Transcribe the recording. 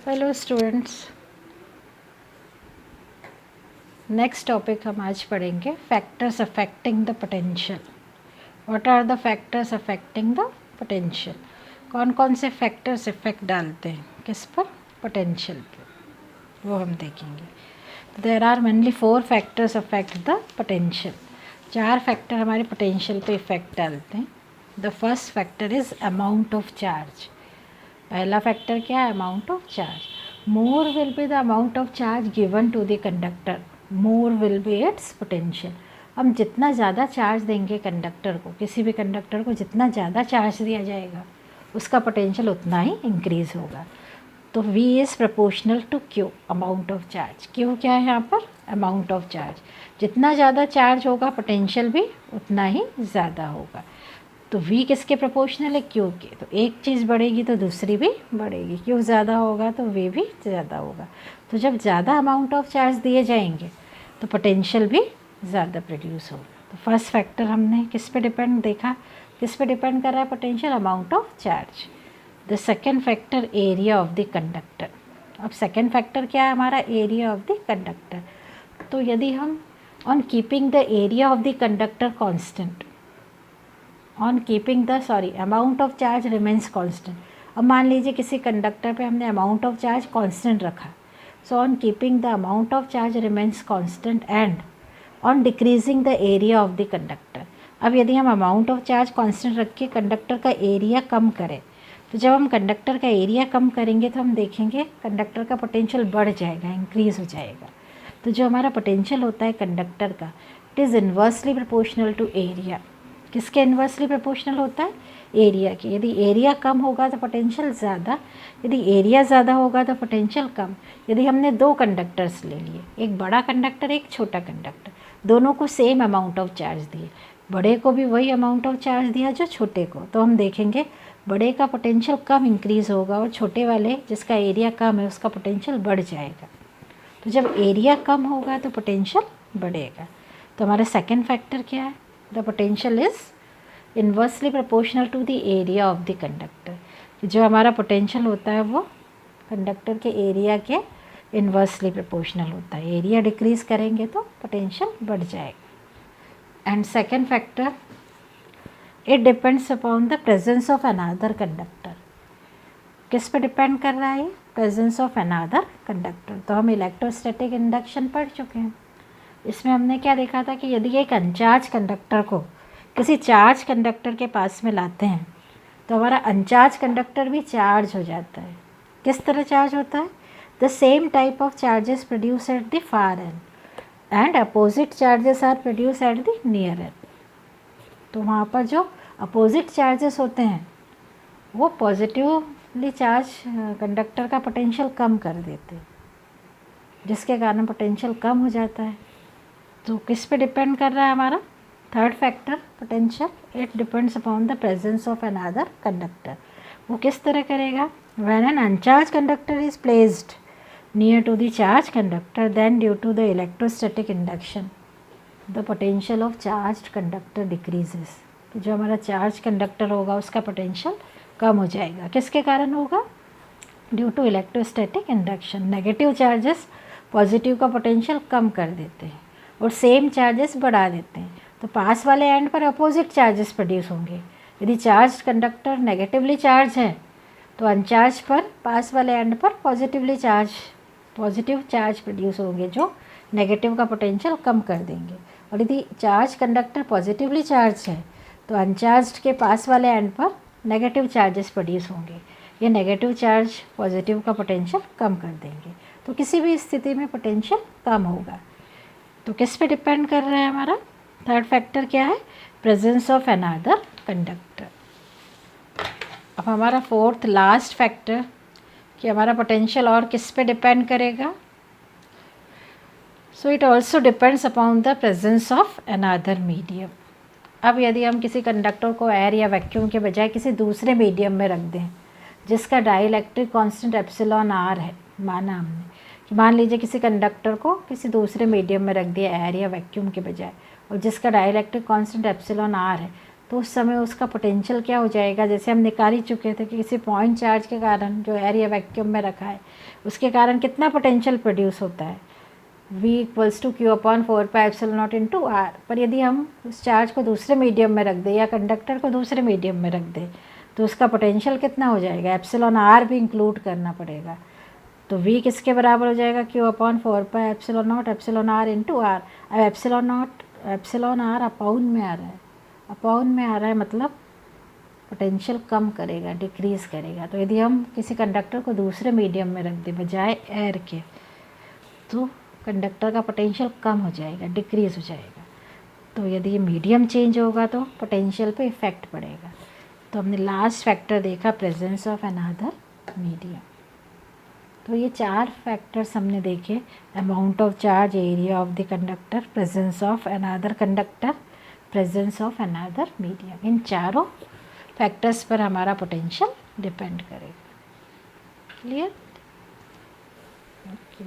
Hello students, next topic हम आज पढ़ेंगे factors affecting the potential. What are the factors affecting the potential? कौन कौन से फैक्टर्स इफेक्ट डालते हैं किस पर? पोटेंशियल पे, वो हम देखेंगे। There are mainly 4 factors affect the potential. 4 factor हमारे पोटेंशियल पे इफेक्ट डालते हैं। The first factor is amount of charge. पहला फैक्टर क्या है? Amount of charge. More will be the amount of charge given to the conductor, more will be its potential. हम जितना ज़्यादा चार्ज देंगे कंडक्टर को, किसी भी कंडक्टर को जितना ज़्यादा चार्ज दिया जाएगा उसका पोटेंशियल उतना ही इंक्रीज होगा। तो V is proportional to Q, amount of charge. Q क्या है यहाँ पर? Amount of charge. जितना ज़्यादा चार्ज होगा पोटेंशियल भी उतना ही ज़्यादा होगा। तो V किसके प्रोपोर्शनल है? Q के। तो एक चीज़ बढ़ेगी तो दूसरी भी बढ़ेगी। Q ज़्यादा होगा तो V भी ज़्यादा होगा। तो जब ज़्यादा अमाउंट ऑफ चार्ज दिए जाएंगे तो पोटेंशियल भी ज़्यादा प्रोड्यूस होगा। तो फर्स्ट फैक्टर हमने किस पे डिपेंड देखा, किस पे डिपेंड कर रहा है potential? Amount of charge. The second factor area of the conductor. अब सेकेंड फैक्टर क्या है हमारा? Area of the conductor. तो यदि हम on keeping the area of the conductor constant, on keeping the amount of charge remains constant. अब मान लीजिए किसी कंडक्टर पे हमने अमाउंट ऑफ चार्ज कांस्टेंट रखा, so on keeping the amount of charge remains constant and on decreasing the area of the conductor. अब यदि हम अमाउंट ऑफ चार्ज कांस्टेंट रख के कंडक्टर का एरिया कम करें, तो जब हम कंडक्टर का एरिया कम करेंगे तो हम देखेंगे कंडक्टर का पोटेंशियल बढ़ जाएगा, इंक्रीज हो जाएगा। तो जो हमारा पोटेंशियल होता है कंडक्टर का, it is inversely proportional to area. किसके इन्वर्सली प्रोपोर्शनल होता है? एरिया के। यदि एरिया कम होगा तो पोटेंशियल ज़्यादा, यदि एरिया ज़्यादा होगा तो पोटेंशियल कम। यदि हमने 2 कंडक्टर्स ले लिए, एक बड़ा कंडक्टर एक छोटा कंडक्टर, दोनों को सेम अमाउंट ऑफ चार्ज दिए, बड़े को भी वही अमाउंट ऑफ चार्ज दिया जो छोटे को, तो हम देखेंगे बड़े का पोटेंशियल कम इंक्रीज़ होगा और छोटे वाले जिसका एरिया कम है उसका पोटेंशियल बढ़ जाएगा। तो जब एरिया कम होगा तो पोटेंशियल बढ़ेगा। तो हमारा सेकेंड फैक्टर क्या है? The potential is inversely proportional to the area of the conductor. जो हमारा पोटेंशियल होता है वो कंडक्टर के एरिया के इन्वर्सली प्रोपोर्शनल होता है। एरिया डिक्रीज करेंगे तो पोटेंशियल बढ़ जाएगा। And second factor, it depends upon the presence of another conductor. किस पे डिपेंड कर रहा है? Presence of another conductor. तो हम इलेक्ट्रोस्टैटिक इंडक्शन पढ़ चुके हैं। इसमें हमने क्या देखा था कि यदि एक अनचार्ज कंडक्टर को किसी चार्ज कंडक्टर के पास में लाते हैं तो हमारा अनचार्ज कंडक्टर भी चार्ज हो जाता है। किस तरह चार्ज होता है? The same type of charges produce at the far end and opposite charges are produce at the near end. तो वहाँ पर जो अपोजिट चार्जेस होते हैं वो पॉजिटिवली चार्ज कंडक्टर का पोटेंशियल कम कर देते हैं, जिसके कारण पोटेंशियल कम हो जाता है। तो किस पे डिपेंड कर रहा है हमारा third factor potential? It depends upon the presence of another conductor. वो किस तरह करेगा? When an uncharge conductor is placed near to the charge conductor, then due to the electrostatic induction the potential of charge conductor decreases. तो जो हमारा charge conductor होगा उसका potential कम हो जाएगा। किसके कारण होगा? Due to electrostatic induction. Negative charges positive का पोटेंशियल कम कर देते हैं और सेम चार्जेस बढ़ा देते हैं। तो पास वाले एंड पर अपोजिट चार्जेस प्रोड्यूस होंगे। यदि चार्ज कंडक्टर नेगेटिवली चार्ज है तो अनचार्ज पर पास वाले एंड पर पॉजिटिव चार्ज प्रोड्यूस होंगे जो नेगेटिव का पोटेंशियल कम कर देंगे। और यदि चार्ज कंडक्टर पॉजिटिवली चार्ज है तो अनचार्ज के पास वाले एंड पर नेगेटिव चार्जेस प्रोड्यूस होंगे। ये नेगेटिव चार्ज पॉजिटिव का पोटेंशियल कम कर देंगे। तो किसी भी स्थिति में पोटेंशियल कम होगा। तो किस पे डिपेंड कर रहा है हमारा थर्ड फैक्टर? क्या है? Presence of another conductor. अब हमारा फोर्थ लास्ट फैक्टर कि हमारा पोटेंशियल और किस पे डिपेंड करेगा? So it also depends upon the presence of another medium. अब यदि हम किसी कंडक्टर को एयर या वैक्यूम के बजाय किसी दूसरे मीडियम में रख दें जिसका डाइलेक्ट्रिक कांस्टेंट एप्सिलॉन आर है, माना हमने कि मान लीजिए किसी कंडक्टर को किसी दूसरे मीडियम में रख दिया एयर या वैक्यूम के बजाय और जिसका डाइलेक्ट्रिक कांस्टेंट एप्सिलॉन आर है, तो तो उस समय उसका पोटेंशियल क्या हो जाएगा, जैसे हम निकाल ही चुके थे कि किसी पॉइंट चार्ज के कारण जो एरिया वैक्यूम में रखा है उसके कारण कितना पोटेंशियल प्रोड्यूस होता है, V equals to Q upon 4πε0 into R. पर यदि हम उस चार्ज को दूसरे मीडियम में रख दें या कंडक्टर को दूसरे मीडियम में रख दें तो उसका पोटेंशियल कितना हो जाएगा, ε0 भी इंक्लूड करना पड़ेगा। तो V किसके बराबर हो जाएगा, क्यू अपॉन 4πε0 ε0 इंटू आर। अब ε0 अपाउन में आ रहा है, अपाउन में आ रहा है मतलब पोटेंशियल कम करेगा, डिक्रीज़ करेगा। तो यदि हम किसी कंडक्टर को दूसरे मीडियम में रख दें बजाय एयर के तो कंडक्टर का पोटेंशियल कम हो जाएगा, डिक्रीज़ हो जाएगा। तो यदि ये मीडियम चेंज होगा तो पोटेंशियल पे इफ़ेक्ट पड़ेगा। तो हमने लास्ट फैक्टर देखा प्रेजेंस ऑफ अनदर मीडियम। तो ये 4 फैक्टर्स हमने देखे, amount of charge, area of the conductor, presence of another conductor, presence of another medium. इन चारों फैक्टर्स पर हमारा पोटेंशियल डिपेंड करेगा। क्लियर? ओके।